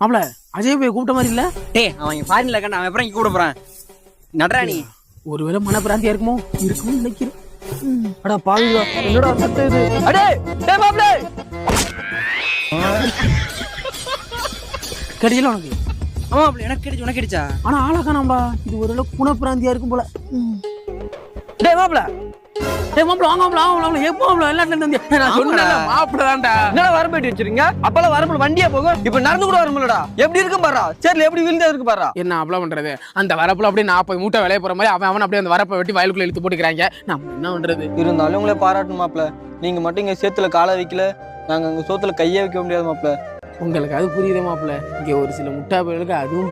மாப்ள அஜய் போய் கூப்பிட்ட மாதிரி இல்ல? டேய் அவன் ஃபாரின்ல இருக்கான், அவன் எப்பறம் இங்க கூப்பிட போறான்? நட்ராணி ஒருவேளை மனப்பிராந்தியா இருக்குமோ இருக்கும்னு நினைக்கிறேன். அடா பாவிங்களா, என்னடா சத்தம் இது? அடே டேய் மாப்ள கிடைச்சல உனக்கு? ஆமா மாப்ள, எனக்கு கிடைச்சு உனக்கு கிடைச்சா? ஆனா ஆளா காணாம்பா, இது ஒருவேளை குணப்பிராந்தியா இருக்கும் போல. டேய் மாப்ள வாங்க மாப்ள எப்போ மாப்ள எல்லாத்துல இருந்து நான் சொன்னேன்ல மாப்ள தான்டா. என்னடா வரம்பேட்டி வச்சிருக்கீங்க? அப்பெல்லாம் வரம்புல வண்டியா போகும், இப்ப நடந்து கூட வரமுலடா. எப்படி இருக்கும் பாரா, சேர்ல எப்படி விழுந்தா இருக்கு பாரா. என்ன அப்பள பண்றது? அந்த வரப்புல அப்படியே 40 மூட்டை விளைய போற மாதிரி அவன் அப்படியே அந்த வரப்பை வெட்டி வயலுக்குள்ள இழுத்து போட்டுக்கிறாங்க. நம்ம என்ன பண்றது? இருந்தாலும் உங்களை பாராட்டணும் மாப்ள. நீங்க மட்டும் இங்க சேத்துல காலை வைக்கல, நாங்க அங்க சோத்துல கையே வைக்க முடியாது மாப்ள. உங்களுக்கு அது புரியுது மாப்ள. இங்க ஒரு சில முட்டா பயலுக்கு அதுவும்